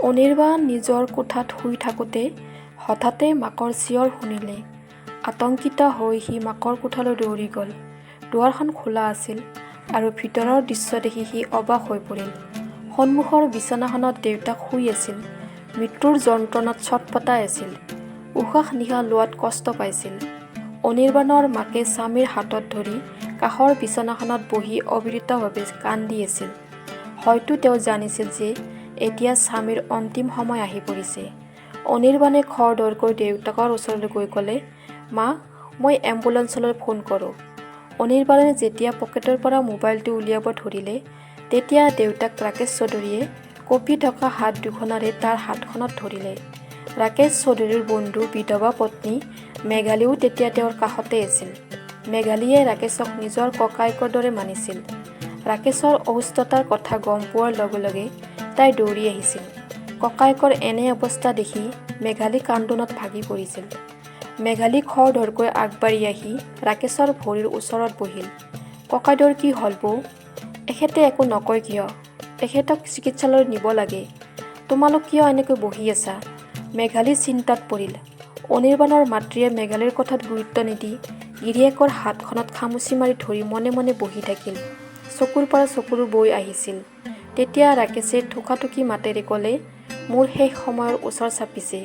অনিৰ্বাণ নিজৰ কোঠাত শুই থাকোঁতে হঠাতে মাকৰ চিঞৰ শুনিলে। আতংকিত হৈ সি মাকৰ কোঠালৈ দৌৰি গ'ল। দুৱাৰখন খোলা আছিল আৰু ভিতৰৰ দৃশ্য দেখি সি অবাক হৈ পৰিল। সন্মুখৰ বিচনাখনত দেউতাক শুই আছিল। মৃত্যুৰ যন্ত্ৰণাত ছটপটাই আছিল। উশাহ নিশাহ লোৱাত কষ্ট পাইছিল। অনিৰ্বাণৰ মাকে স্বামীৰ হাতত ধৰি কাষৰ বিচনাখনত বহি অবিৰতভাৱে কান্দি আছিল। হয়তো তেওঁ জানিছিল যে এতিয়া স্বামীৰ অন্তিম সময় আহি পৰিছে। অনিৰ্বাণে খৰধৰকৈ দেউতাকৰ ওচৰলৈ গৈ ক'লে, মা, মই এম্বুলেন্সলৈ ফোন কৰোঁ। অনিৰ্বাণে যেতিয়া পকেটৰ পৰা মোবাইলটো উলিয়াব ধৰিলে, তেতিয়া দেউতাক ৰাকেশ চৌধুৰীয়ে কঁপি থকা হাত দুখনেৰে তাৰ হাতখনত ধৰিলে। ৰাকেশ চৌধুৰীৰ বন্ধু বিধৱা পত্নী মেঘালীও তেতিয়া তেওঁৰ কাষতে আছিল। মেঘালীয়ে ৰাকেশক নিজৰ ককায়েকৰ দৰে মানিছিল। ৰাকেশৰ অসুস্থতাৰ কথা গম পোৱাৰ লগে লগে তাই দৌৰি আহিছিল। ককায়েকৰ এনে অৱস্থা দেখি মেঘালী কান্দোনত ভাগি পৰিছিল। মেঘালী খৰধৰকৈ আগবাঢ়ি আহি ৰাকেশৰ ভৰিৰ ওচৰত বহিল। ককাইদেউৰ কি হ'ল বৌ? এখেতে একো নকয় কিয়? এখেতক চিকিৎসালয়ত নিব লাগে। তোমালোক কিয় এনেকৈ বহি আছা? মেঘালী চিন্তাত পৰিল। অনিৰ্বাণৰ মাতৃয়ে মেঘালীৰ কথাত গুৰুত্ব নিদি গিৰিয়েকৰ হাতখনত খামুচি মাৰি ধৰি মনে মনে বহি থাকিল। চকুৰ পৰা চকুৰো বৈ আহিছিল। তেতিয়া ৰাকেশে থোকাথুকি মাতেৰে ক'লে, মোৰ শেষ সময়ৰ ওচৰ চাপিছে।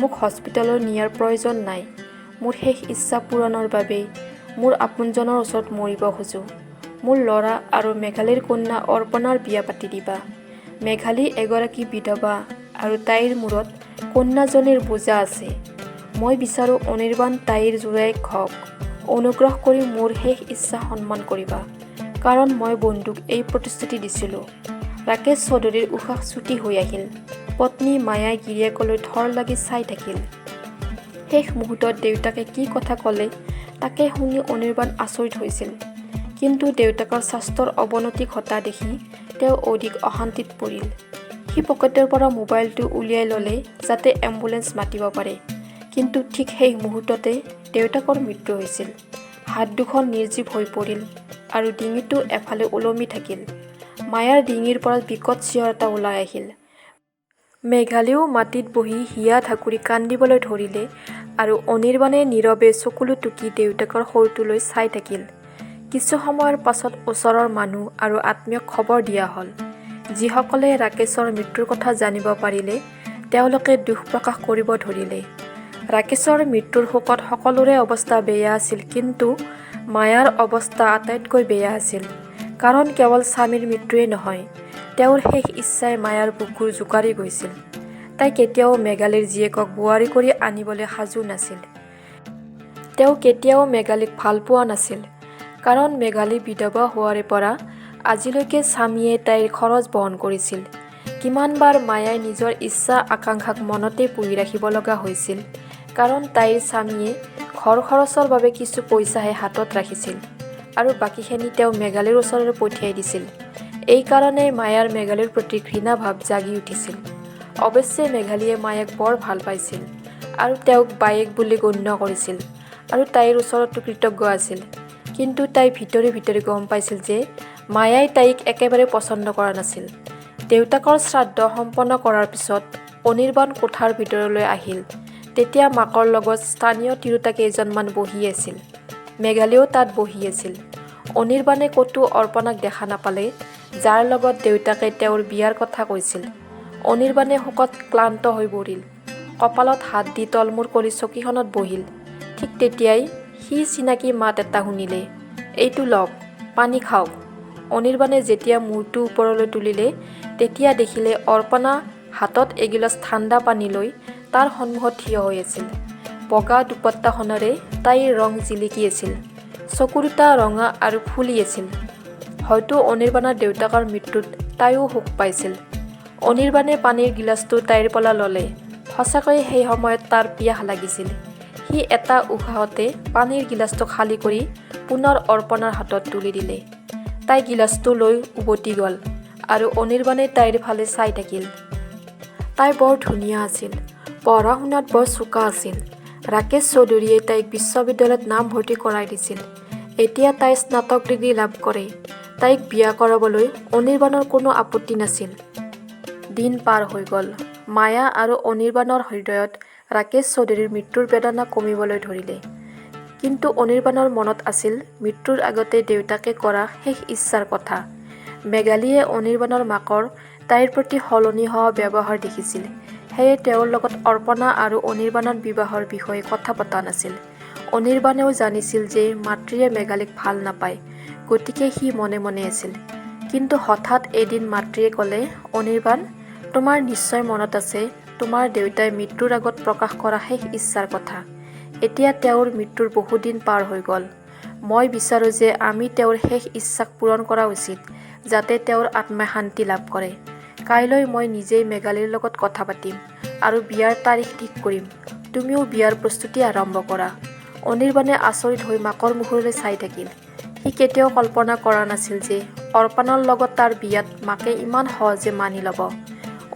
মোক হস্পিতাললৈ নিয়াৰ প্ৰয়োজন নাই। মোৰ শেষ ইচ্ছা পূৰণৰ বাবে মোৰ আপোনজনৰ ওচৰত মৰিব খোজোঁ। মোৰ ল'ৰা আৰু মেঘালীৰ কন্যা অৰ্পণাৰ বিয়া পাতি দিবা। মেঘালী এগৰাকী বিধৱা আৰু তাইৰ মূৰত কন্যাজনীৰ বোজা আছে। মই বিচাৰোঁ অনিৰ্বাণ তাইৰ জোঁৱায়েক হওক। অনুগ্ৰহ কৰি মোৰ শেষ ইচ্ছা সন্মান কৰিবা, কাৰণ মই বন্ধুক এই প্ৰতিশ্ৰুতি দিছিলোঁ। ৰাকেশ চৌধুৰীৰ উশাহ চুটি হৈ আহিল। পত্নী মায়াই গিৰিয়েকলৈ থৰ লাগি চাই থাকিল। শেষ মুহূৰ্তত দেউতাকে কি কথা ক'লে তাকে শুনি অনিৰ্বাণ আচৰিত হৈছিল। কিন্তু দেউতাকৰ স্বাস্থ্যৰ অৱনতি ঘটা দেখি তেওঁ অধিক অশান্তিত পৰিল। সি পকেটৰ পৰা মোবাইলটো উলিয়াই ল'লে যাতে এম্বুলেন্স মাতিব পাৰে। কিন্তু ঠিক সেই মুহূৰ্ততে দেউতাকৰ মৃত্যু হৈছিল। হাত দুখন নিৰ্জীৱ হৈ পৰিল আৰু ডিঙিটো এফালে ওলমি থাকিল। মায়াৰ ডিঙিৰ পৰা বিকট চিঞৰ এটা ওলাই আহিল। মেঘালীও মাটিত বহি হিয়া ঢাকুৰি কান্দিবলৈ ধৰিলে আৰু অনিৰ্বাণে নীৰৱে চকুলো টুকি দেউতাকৰ শৰীৰটোলৈ চাই থাকিল। কিছু সময়ৰ পাছত ওচৰৰ মানুহ আৰু আত্মীয়ক খবৰ দিয়া হ'ল। যিসকলে ৰাকেশৰ মৃত্যুৰ কথা জানিব পাৰিলে তেওঁলোকে দুখ প্ৰকাশ কৰিব ধৰিলে। ৰাকেশৰ মৃত্যুৰ শোকত সকলোৰে অৱস্থা বেয়া আছিল, কিন্তু মায়াৰ অৱস্থা আটাইতকৈ বেয়া আছিল। কাৰণ কেৱল স্বামীৰ মৃত্যুৱেই নহয়, তেওঁৰ শেষ ইচ্ছাই মায়াৰ বুকুৰ জোকাৰি গৈছিল। তাই কেতিয়াও মেঘালীৰ জীয়েকক বোৱাৰী কৰি আনিবলৈ সাজু নাছিল। তেওঁ কেতিয়াও মেঘালীক ভাল পোৱা নাছিল। কাৰণ মেঘালী বিধৱা হোৱাৰে পৰা আজিলৈকে স্বামীয়ে তাইৰ খৰচ বহন কৰিছিল। কিমানবাৰ মায়াই নিজৰ ইচ্ছা আকাংক্ষাক মনতে পুহি ৰাখিব লগা হৈছিল। কাৰণ তাইৰ স্বামীয়ে ঘৰ খৰচৰ বাবে কিছু পইচাহে হাতত ৰাখিছিল আৰু বাকীখিনি তেওঁ মেঘালীৰ ওচৰলৈ পঠিয়াই দিছিল। এই কাৰণে মায়াৰ মেঘালীৰ প্ৰতি ঘৃণা ভাৱ জাগি উঠিছিল। অৱশ্যে মেঘালীয়ে মায়াক বৰ ভাল পাইছিল আৰু তেওঁক বায়েক বুলি গণ্য কৰিছিল আৰু তাইৰ ওচৰতো কৃতজ্ঞ আছিল। কিন্তু তাই ভিতৰি ভিতৰি গম পাইছিল যে মায়াই তাইক একেবাৰে পচন্দ কৰা নাছিল। দেউতাকৰ শ্ৰাদ্ধ সম্পন্ন কৰাৰ পিছত অনিৰ্বাণ কোঠাৰ ভিতৰলৈ আহিল। তেতিয়া মাকৰ লগত স্থানীয় তিৰোতা কেইজনমান বহি আছিল। মেঘালীও তাত বহি আছিল। অনিৰ্বাণে ক'তো অৰ্পণাক দেখা নাপালে, যাৰ লগত দেউতাকে তেওঁৰ বিয়াৰ কথা কৈছিল। অনিৰ্বাণে শোকত ক্লান্ত হৈ পৰিল। কঁপালত হাত দি তলমূৰ কৰি চকীখনত বহিল। ঠিক তেতিয়াই সি চিনাকি মাত এটা শুনিলে, এইটো লওক, পানী খাওক। অনিৰ্বাণে যেতিয়া মূৰটো ওপৰলৈ তুলিলে তেতিয়া দেখিলে অৰ্পণা হাতত এগিলাচ ঠাণ্ডা পানী লৈ তাৰ সন্মুখত থিয় হৈ আছিল। বগা দুপট্টাখনেৰে তাইৰ ৰং জিলিকি আছিল। চকু দুটা ৰঙা আৰু ফুলি আছিল। হয়তো অনিৰ্বাণৰ দেউতাকৰ মৃত্যুত তাইও শোক পাইছিল। অনিৰ্বাণে পানীৰ গিলাচটো তাইৰ পৰা ল'লে। সঁচাকৈয়ে সেই সময়ত তাৰ পিয়াহ লাগিছিল। সি এটা উশাহতে পানীৰ গিলাচটো খালী কৰি পুনৰ অৰ্পণাৰ হাতত তুলি দিলে। তাই গিলাচটো লৈ উভতি গ'ল আৰু অনিৰ্বাণে তাইৰ ফালে চাই থাকিল। তাই বৰ ধুনীয়া আছিল। পঢ়া শুনাত বৰ চোকা আছিল। ৰাকেশ চৌধুৰীয়ে তাইক বিশ্ববিদ্যালয়ত নাম ভৰ্তি কৰাই দিছিল। এতিয়া তাই স্নাতক ডিগ্ৰী লাভ কৰে। তাইক বিয়া কৰাবলৈ অনিৰ্বাণৰ কোনো আপত্তি নাছিল। দিন পাৰ হৈ গ'ল। মায়া আৰু অনিৰ্বাণৰ হৃদয়ত ৰাকেশ চৌধুৰীৰ মৃত্যুৰ বেদনা কমিবলৈ ধৰিলে। কিন্তু অনিৰ্বাণৰ মনত আছিল মৃত্যুৰ আগতে দেউতাকে কৰা শেষ ইচ্ছাৰ কথা। মেঘালীয়ে অনিৰ্বাণৰ মাকৰ তাইৰ প্ৰতি সলনি হোৱা ব্যৱহাৰ দেখিছিল। সেয়ে তেওঁৰ লগত অৰ্পণা আৰু অনিৰ্বাণৰ বিবাহৰ বিষয়ে কথা পতা নাছিল। অনিৰ্বাণেও জানিছিল যে মাতৃয়ে মেঘালীক ভাল নাপায়, গতিকে সি মনে মনে আছিল। কিন্তু হঠাৎ এদিন মাতৃয়ে ক'লে, অনিৰ্বাণ, তোমাৰ নিশ্চয় মনত আছে তোমাৰ দেউতাই মৃত্যুৰ আগত প্ৰকাশ কৰা শেষ ইচ্ছাৰ কথা। এতিয়া তেওঁৰ মৃত্যুৰ বহুদিন পাৰ হৈ গ'ল। মই বিচাৰোঁ যে আমি তেওঁৰ শেষ ইচ্ছাক পূৰণ কৰা উচিত, যাতে তেওঁৰ আত্মাই শান্তি লাভ কৰে। কাইলৈ মই নিজেই মেঘালীৰ লগত কথা পাতিম আৰু বিয়াৰ তাৰিখ ঠিক কৰিম। তুমিও বিয়াৰ প্ৰস্তুতি আৰম্ভ কৰা। অনিৰ্বাণে আচৰিত হৈ মাকৰ মুখলৈ চাই থাকিল। সি কেতিয়াও কল্পনা কৰা নাছিল যে অৰ্পণাৰ লগত তাৰ বিয়াত মাকে ইমান সহজে মানি ল'ব।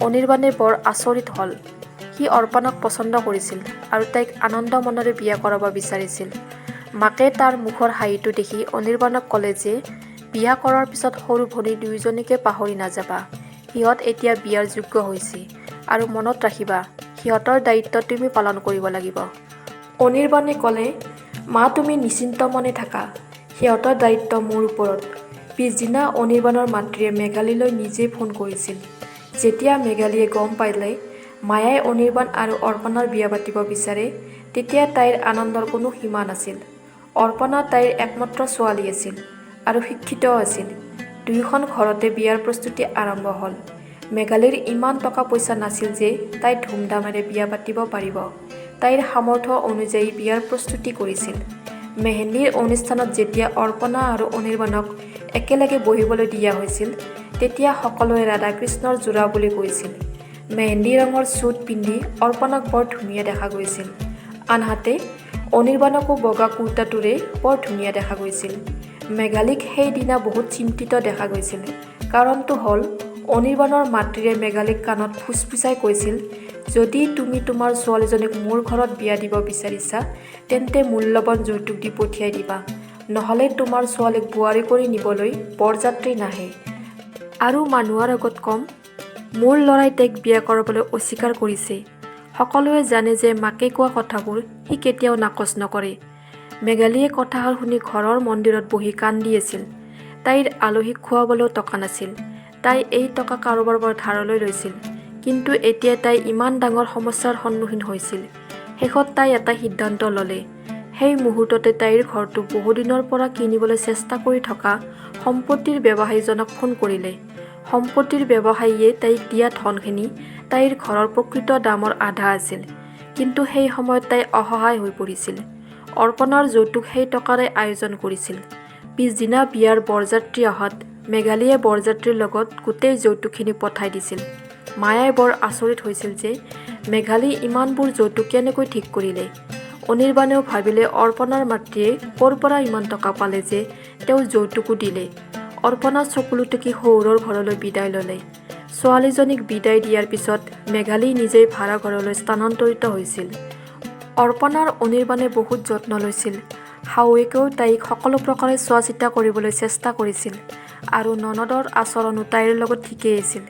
অনিৰ্বাণে বৰ আচৰিত হ'ল। সি অৰ্পণাক পচন্দ কৰিছিল আৰু তাইক আনন্দ মনেৰে বিয়া কৰাব বিচাৰিছিল। মাকে তাৰ মুখৰ হাঁহিটো দেখি অনিৰ্বাণক ক'লে যে বিয়া কৰাৰ পিছত সৰু ভনী দুয়োজনীকে পাহৰি নাযাবা। সিহঁত এতিয়া বিয়াৰ যোগ্য হৈছে আৰু মনত ৰাখিবা সিহঁতৰ দায়িত্ব তুমি পালন কৰিব লাগিব। অনিৰ্বাণে ক'লে, মা তুমি নিশ্চিন্ত মনে থাকা, সিহঁতৰ দায়িত্ব মোৰ ওপৰত। পিছদিনা অনিৰ্বাণৰ মাতৃয়ে মেঘালীলৈ নিজেই ফোন কৰিছিল। যেতিয়া মেঘালীয়ে গম পালে মায়াই অনিৰ্বাণ আৰু অৰ্পণাৰ বিয়া পাতিব বিচাৰে, তেতিয়া তাইৰ আনন্দৰ কোনো সীমা নাছিল। অৰ্পণা তাইৰ একমাত্ৰ ছোৱালী আছিল আৰু শিক্ষিতও আছিল। দুয়োখন ঘৰতে বিয়াৰ প্ৰস্তুতি আৰম্ভ হ'ল। মেঘালীৰ ইমান টকা পইচা নাছিল যে তাই ধুমধামেৰে বিয়া পাতিব পাৰিব। তাইৰ সামৰ্থ্য অনুযায়ী বিয়াৰ প্ৰস্তুতি কৰিছিল। মেহেন্দীৰ অনুষ্ঠানত যেতিয়া অৰ্পণা আৰু অনিৰ্বাণক একেলগে বহিবলৈ দিয়া হৈছিল, তেতিয়া সকলোৱে ৰাধা কৃষ্ণৰ যোৰা বুলি কৈছিল। মেহেন্দী ৰঙৰ চুট পিন্ধি অৰ্পণাক বৰ ধুনীয়া দেখা গৈছিল। আনহাতে অনিৰ্বাণকো বগা কুৰ্তাটোৰে বৰ ধুনীয়া দেখা গৈছিল। মেঘালীক সেইদিনা বহুত চিন্তিত দেখা গৈছিল। কাৰণটো হ'ল অনিৰ্বাণৰ মাতৃয়ে মেঘালীক কাণত ফুচফুচাই কৈছিল, যদি তুমি তোমাৰ ছোৱালীজনীক মোৰ ঘৰত বিয়া দিব বিচাৰিছা, তেন্তে মূল্যৱান যৌতুক দি পঠিয়াই দিবা, নহ'লে তোমাৰ ছোৱালীক বোৱাৰী কৰি নিবলৈ বৰযাত্ৰী নাহে। আৰু মানুহৰ আগত কম, মোৰ ল'ৰাই তাইক বিয়া কৰাবলৈ অস্বীকাৰ কৰিছে। সকলোৱে জানে যে মাকে কোৱা কথাবোৰ সি কেতিয়াও নাকচ নকৰে। মেঘালীয়ে কথাষাৰ শুনি ঘৰৰ মন্দিৰত বহি কান্দি আছিল। তাইৰ আলহীক খুৱাবলৈও টকা নাছিল। তাই এই টকা কাৰোবাৰ পৰা ধাৰলৈ লৈছিল। কিন্তু এতিয়া তাই ইমান ডাঙৰ সমস্যাৰ সন্মুখীন হৈছিল। শেষত তাই এটা সিদ্ধান্ত ল'লে। সেই মুহূৰ্ততে তাইৰ ঘৰটো বহুদিনৰ পৰা কিনিবলৈ চেষ্টা কৰি থকা সম্পত্তিৰ ব্যৱসায়ীজনক ফোন কৰিলে। সম্পত্তিৰ ব্যৱসায়ীয়ে তাইক দিয়া ধনখিনি তাইৰ ঘৰৰ প্ৰকৃত দামৰ আধা আছিল। কিন্তু সেই সময়ত তাই অসহায় হৈ পৰিছিল। অৰ্পণাৰ যৌতুক সেই টকাৰে আয়োজন কৰিছিল। পিছদিনা বিয়াৰ বৰযাত্ৰী অহাত মেঘালীয়ে বৰযাত্ৰীৰ লগত গোটেই যৌতুকখিনি পঠাই দিছিল। মায়াই বৰ আচৰিত হৈছিল যে মেঘালী ইমানবোৰ যৌতুক কেনেকৈ ঠিক কৰিলে। অনিৰ্বাণেও ভাবিলে অৰ্পণাৰ মাতৃয়ে ক'ৰ পৰা ইমান টকা পালে যে তেওঁ যৌতুকো দিলে। অৰ্পণা চকুলোটুকি শহুৰৰ ঘৰলৈ বিদায় ল'লে। ছোৱালীজনীক বিদায় দিয়াৰ পিছত মেঘালী নিজেই ভাড়া ঘৰলৈ স্থানান্তৰিত হৈছিল। অৰ্পণাৰ অনিৰ্বাণে বহুত যত্ন লৈছিল। শাহুৱেকেও তাইক সকলো প্ৰকাৰে চোৱা চিতা কৰিবলৈ চেষ্টা কৰিছিল আৰু ননদৰ আচৰণো তাইৰ লগত ঠিকেই আছিল।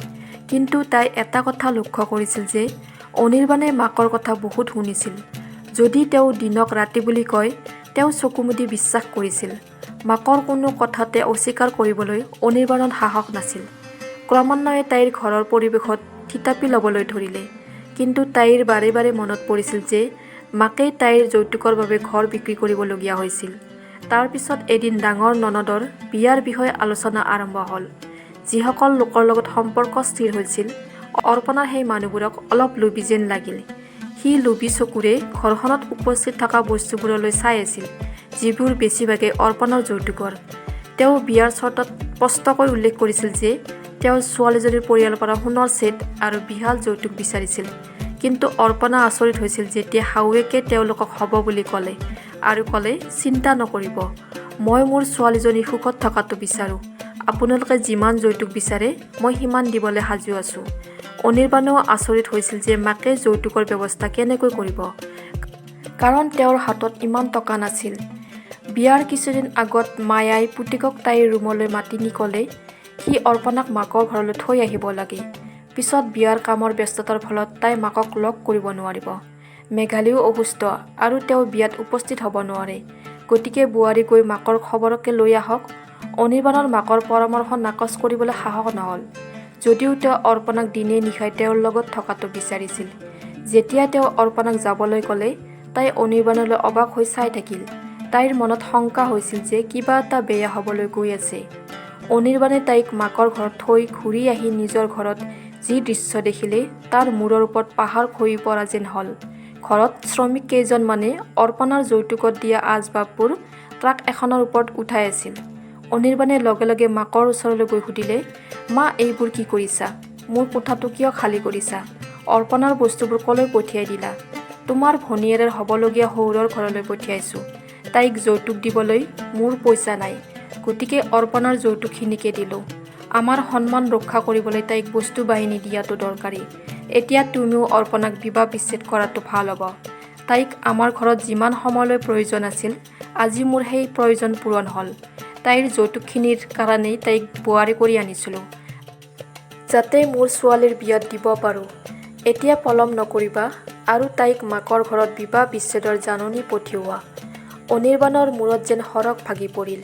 কিন্তু তাই এটা কথা লক্ষ্য কৰিছিল যে অনিৰ্বাণে মাকৰ কথা বহুত শুনিছিল। যদি তেওঁ দিনক ৰাতি বুলি কয়, তেওঁ চকু মুদি বিশ্বাস কৰিছিল। মাকৰ কোনো কথাতে অস্বীকাৰ কৰিবলৈ অনিৰ্বাণত সাহস নাছিল। ক্ৰমান্বয়ে তাইৰ ঘৰৰ পৰিৱেশত থিতাপি ল'বলৈ ধৰিলে। কিন্তু তাইৰ বাৰে বাৰে মনত পৰিছিল যে মাকেই তাইৰ যৌতুকৰ বাবে ঘৰ বিক্ৰী কৰিবলগীয়া হৈছিল। তাৰ পিছত এদিন ডাঙৰ ননদৰ বিয়াৰ বিষয়ে আলোচনা আৰম্ভ হ'ল। যিসকল লোকৰ লগত সম্পৰ্ক স্থিৰ হৈছিল, অৰ্পণাৰ সেই মানুহবোৰক অলপ লোভী যেন লাগিল। সি লোভী চকুৰে ঘৰখনত উপস্থিত থকা বস্তুবোৰলৈ চাই আছিল, যিবোৰ বেছিভাগে অৰ্পণাৰ যৌতুকৰ। তেওঁ বিয়াৰ চৰ্তত স্পষ্টকৈ উল্লেখ কৰিছিল যে তেওঁ ছোৱালীজনীৰ পৰিয়ালৰ পৰা সোণৰ ছেট আৰু বিশাল যৌতুক বিচাৰিছিল। কিন্তু অৰ্পণা আচৰিত হৈছিল যেতিয়া শাহুৱেকে তেওঁলোকক হ'ব বুলি ক'লে আৰু ক'লে, চিন্তা নকৰিব, মই মোৰ ছোৱালীজনী সুখত থকাটো বিচাৰোঁ। আপোনালোকে যিমান যৌতুক বিচাৰে মই সিমান দিবলৈ সাজু আছোঁ। অনিৰ্বাণেও আচৰিত হৈছিল যে মাকে যৌতুকৰ ব্যৱস্থা কেনেকৈ কৰিব, কাৰণ তেওঁৰ হাতত ইমান টকা নাছিল। বিয়াৰ কিছুদিন আগত মায়াই পুতেকক তাইৰ ৰুমলৈ মাতি নি ক'লে, সি অৰ্পণাক মাকৰ ঘৰলৈ থৈ আহিব লাগে। পিছত বিয়াৰ কামৰ ব্যস্ততাৰ ফলত তাই মাকক লগ কৰিব নোৱাৰিব। মেঘালীও অসুস্থ আৰু তেওঁ বিয়াত উপস্থিত হ'ব নোৱাৰে। গতিকে বোৱাৰী গৈ মাকৰ খবৰকে লৈ আহক। অনিৰ্বাণৰ মাকৰ পৰামৰ্শ নাকচ কৰিবলৈ সাহস নহ'ল, যদিও তেওঁ অৰ্পণাক দিনে নিশাই তেওঁৰ লগত থকাটো বিচাৰিছিল। যেতিয়া তেওঁ অৰ্পণাক যাবলৈ ক'লে, তাই অনিৰ্বাণলৈ অবাক হৈ চাই থাকিল। তাইৰ মনত শংকা হৈছিল যে কিবা এটা বেয়া হ'বলৈ গৈ আছে। অনিৰ্বাণে তাইক মাকৰ ঘৰত থৈ ঘূৰি আহি নিজৰ ঘৰত যি দৃশ্য দেখিলে, তাৰ মূৰৰ ওপৰত পাহাৰ খহি পৰা যেন হ'ল। ঘৰত শ্ৰমিক কেইজনমানে অৰ্পণাৰ যৌতুকত দিয়া আচবাববোৰ ট্ৰাক এখনৰ ওপৰত উঠাই আছিল। অনিৰ্বাণে লগে লগে মাকৰ ওচৰলৈ গৈ সুধিলে, মা, এইবোৰ কি কৰিছা? মোৰ কোঠাটো কিয় খালী কৰিছা? অৰ্পণাৰ বস্তুবোৰ ক'লৈ পঠিয়াই দিলা? তোমাৰ ভনীয়েৰৰ হ'বলগীয়া শহুৰৰ ঘৰলৈ পঠিয়াইছোঁ। তাইক যৌতুক দিবলৈ মোৰ পইচা নাই, গতিকে অৰ্পণাৰ যৌতুকখিনিকে দিলোঁ। আমাৰ সন্মান ৰক্ষা কৰিবলৈ তাইক বস্তু বাহিনী দিয়াটো দৰকাৰী। এতিয়া তুমিও অৰ্পণাক বিবাহ বিচ্ছেদ কৰাটো ভাল হ'ব। তাইক আমাৰ ঘৰত যিমান সময়লৈ প্ৰয়োজন আছিল, আজি মোৰ সেই প্ৰয়োজন পূৰণ হ'ল। তাইৰ যৌতুকখিনিৰ কাৰণেই তাইক বোৱাৰী কৰি আনিছিলোঁ, যাতে মোৰ ছোৱালীৰ বিয়াত দিব পাৰোঁ। এতিয়া পলম নকৰিবা আৰু তাইক মাকৰ ঘৰত বিবাহ বিচ্ছেদৰ জাননী পঠিওৱা। অনিৰ্বাণৰ মূৰত যেন সৰগ ভাগি পৰিল।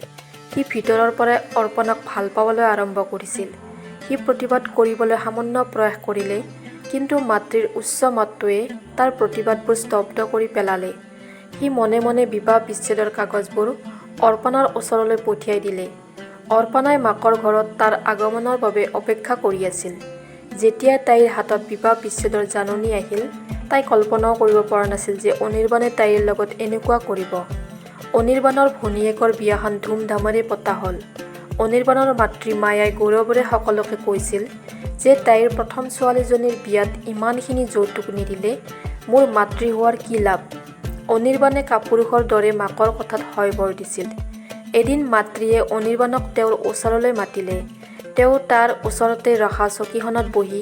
সি ভিতৰৰ পৰাই অৰ্পণাক ভাল পাবলৈ আৰম্ভ কৰিছিল। সি প্ৰতিবাদ কৰিবলৈ সামান্য প্ৰয়াস কৰিলে, কিন্তু মাতৃৰ উচ্চ মাতটোৱে তাৰ প্ৰতিবাদবোৰ স্তব্ধ কৰি পেলালে। সি মনে মনে বিবাহ বিচ্ছেদৰ কাগজবোৰ অৰ্পণাৰ ওচৰলৈ পঠিয়াই দিলে। অৰ্পণাই মাকৰ ঘৰত তাৰ আগমনৰ বাবে অপেক্ষা কৰি আছিল। যেতিয়া তাইৰ হাতত বিবাহ বিচ্ছেদৰ জাননী আহিল, তাই কল্পনাও কৰিব পৰা নাছিল যে অনিৰ্বাণে তাইৰ লগত এনেকুৱা কৰিব। অনিৰ্বাণৰ ভনীয়েকৰ বিয়াখন ধুমধামেৰে পতা হ'ল। অনিৰ্বাণৰ মাতৃ মায়াই গৌৰৱেৰে সকলোকে কৈছিল যে তাইৰ প্ৰথম ছোৱালীজনীৰ বিয়াত ইমানখিনি যৌতুক নিদিলে মোৰ মাতৃ হোৱাৰ কি লাভ। অনিৰ্বাণে কাপুৰুষৰ দৰে মাকৰ কথাত হয় ভৰ দিছিল। এদিন মাতৃয়ে অনিৰ্বাণক তেওঁৰ ওচৰলৈ মাতিলে। তেওঁ তাৰ ওচৰতে ৰখা চকীখনত বহি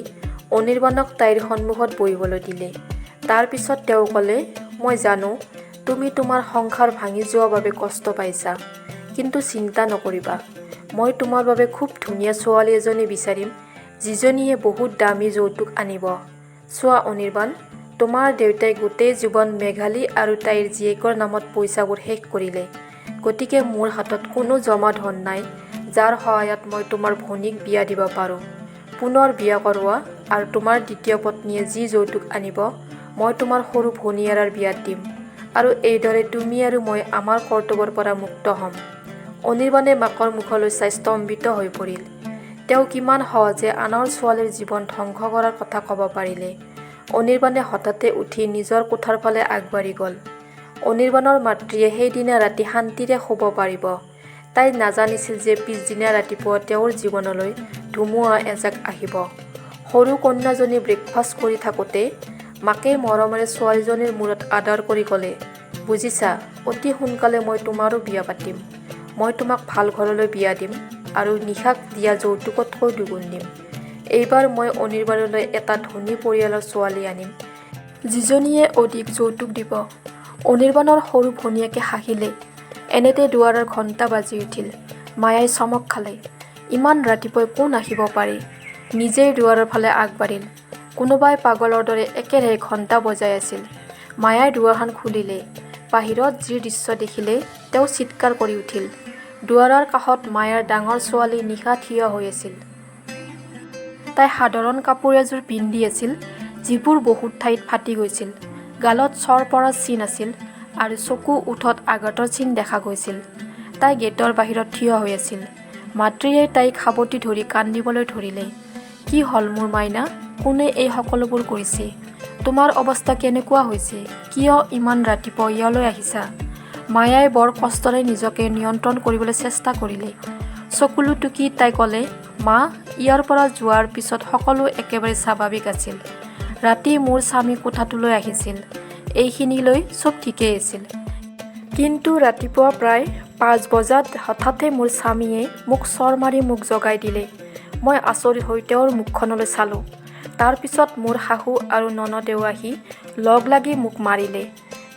অনিৰ্বাণক তাইৰ সন্মুখত বহিবলৈ দিলে। তাৰ পিছত তেওঁ ক'লে, মই জানো তুমি তোমাৰ সংসাৰ ভাঙি যোৱাৰ বাবে কষ্ট পাইছা, কিন্তু চিন্তা নকৰিবা। মই তোমাৰ বাবে খুব ধুনীয়া ছোৱালী এজনী বিচাৰিম, যিজনীয়ে বহুত দামী যৌতুক আনিব। চোৱা অনিৰ্বাণ, তোমাৰ দেউতাই গোটেই জীৱন মেঘালী আৰু তাইৰ জীয়েকৰ নামত পইচাবোৰ শেষ কৰিলে। গতিকে মোৰ হাতত কোনো জমা ধন নাই, যাৰ সহায়ত মই তোমাৰ ভনীক বিয়া দিব পাৰোঁ। পুনৰ বিয়া কৰোৱা আৰু তোমাৰ দ্বিতীয় পত্নীয়ে যি যৌতুক আনিব, মই তোমাৰ সৰু ভনীয়েৰৰ বিয়াত দিম, আৰু এইদৰে তুমি আৰু মই আমাৰ কৰ্তব্যৰ পৰা মুক্ত হ'ম। অনিৰ্বাণে মাকৰ মুখলৈ চাই স্তম্ভিত হৈ পৰিল। তেওঁ কিমান সহজে আনৰ ছোৱালীৰ জীৱন ধ্বংস কৰাৰ কথা ক'ব পাৰিলে। অনিৰ্বাণে হঠাতে উঠি নিজৰ কোঠাৰ ফালে আগবাঢ়ি গ'ল। অনিৰ্বাণৰ মাতৃয়ে সেইদিনা ৰাতি শান্তিৰে শুব পাৰিব। তাই নাজানিছিল যে পিছদিনা ৰাতিপুৱা তেওঁৰ জীৱনলৈ ধুমুহা এজাক আহিব। সৰু কন্যাজনী ব্ৰেকফাষ্ট কৰি থাকোঁতে মাকে মৰমেৰে ছোৱালীজনীৰ মূৰত আদৰ কৰি ক'লে, বুজিছা, অতি সোনকালে মই তোমাৰো বিয়া পাতিম। মই তোমাক ভাল ঘৰলৈ বিয়া দিম আৰু নিশাক দিয়া যৌতুকতকৈ দুগুণ দিম। এইবাৰ মই অনিৰ্বাণলৈ এটা ধনী পৰিয়ালৰ ছোৱালী আনিম, যিজনীয়ে অধিক যৌতুক দিব। অনিৰ্বাণৰ সৰু ভনীয়েকে হাঁহিলে। এনেতে দুৱাৰৰ ঘণ্টা বাজি উঠিল। মায়াই চমক খালে। ইমান ৰাতিপুৱাই কোন আহিব পাৰে? নিজেই দুৱাৰৰ ফালে আগবাঢ়িল। কোনোবাই পাগলৰ দৰে একেৰাহে ঘণ্টা বজাই আছিল। মায়াই দুৱাৰখন খুলিলে। বাহিৰত যি দৃশ্য দেখিলে তেওঁ চিৎকাৰ কৰি উঠিল। দুৱাৰৰ কাষত মায়াৰ ডাঙৰ ছোৱালী নিশা থিয় হৈ আছিল। তাই সাধাৰণ কাপোৰ এযোৰ পিন্ধি আছিল, যিবোৰ বহুত ঠাইত ফাটি গৈছিল। গালত চৰ পৰা চিন আছিল আৰু চকু ওঠত আঘাতৰ চিন দেখা গৈছিল। তাই গেটৰ বাহিৰত থিয় হৈ আছিল। মাতৃয়ে তাইক সাৱটি ধৰি কান্দিবলৈ ধৰিলে। কি হ'ল মোৰ মাইনা? কোনে এই সকলোবোৰ কৰিছে? তোমাৰ অৱস্থা কেনেকুৱা হৈছে? কিয় ইমান ৰাতিপুৱা ইয়ালৈ আহিছা? মায়াই বৰ কষ্টৰে নিজকে নিয়ন্ত্ৰণ কৰিবলৈ চেষ্টা কৰিলে। চকুলো টুকি তাই ক'লে, মা, ইয়াৰ পৰা যোৱাৰ পিছত সকলো একেবাৰে স্বাভাৱিক আছিল। ৰাতি মোৰ স্বামী কোঠাটোলৈ আহিছিল। এইখিনিলৈ চব ঠিকেই আছিল। কিন্তু ৰাতিপুৱা প্ৰায় 5 বজাত হঠাতে মোৰ স্বামীয়ে মোক চৰ মাৰি মোক জগাই দিলে। মই আচৰিত হৈ তেওঁৰ মুখখনলৈ চালোঁ। তাৰ পিছত মোৰ শাহু আৰু ননদেও আহি লগ লাগি মোক মাৰিলে।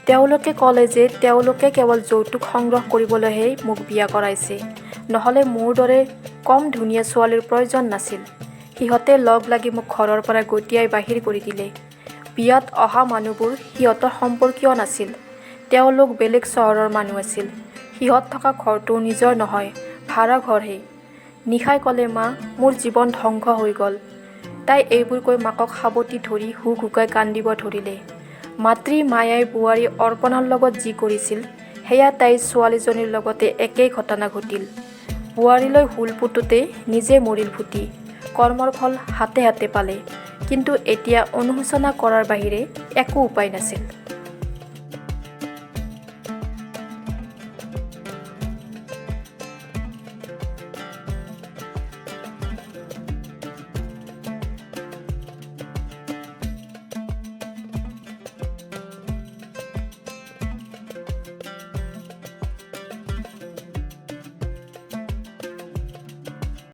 তেওঁলোকে ক'লে যে তেওঁলোকে কেৱল যৌতুক সংগ্ৰহ কৰিবলৈহে মোক বিয়া কৰাইছে, নহ'লে মোৰ দৰে কম ধুনীয়া ছোৱালীৰ প্ৰয়োজন নাছিল। সিহঁতে লগ লাগি মোক ঘৰৰ পৰা গতিয়াই বাহিৰ কৰি দিলে। বিয়াত অহা মানুহবোৰ সিহঁতৰ সম্পৰ্কীয় নাছিল, তেওঁলোক বেলেগ চহৰৰ মানুহ আছিল। সিহঁত থকা ঘৰটো নিজৰ নহয়, ভাড়া ঘৰহে। নিশাই ক'লে, মা, মোৰ জীৱন ধ্বংস হৈ গ'ল। তাই এইবোৰ কৈ মাকক সাৱটি ধৰি হুকহুকাই কান্দিব ধৰিলে। মাতৃ মায়াই বোৱাৰী অৰ্পণাৰ লগত যি কৰিছিল, সেয়া তাইৰ ছোৱালীজনীৰ লগতে একেই ঘটনা ঘটিল। বোৱাৰীলৈ হুল পুতোতে নিজে মৰিল ফুটি। কৰ্মৰ ফল হাতে হাতে পালে, কিন্তু এতিয়া অনুশোচনা কৰাৰ বাহিৰে একো উপায় নাছিল।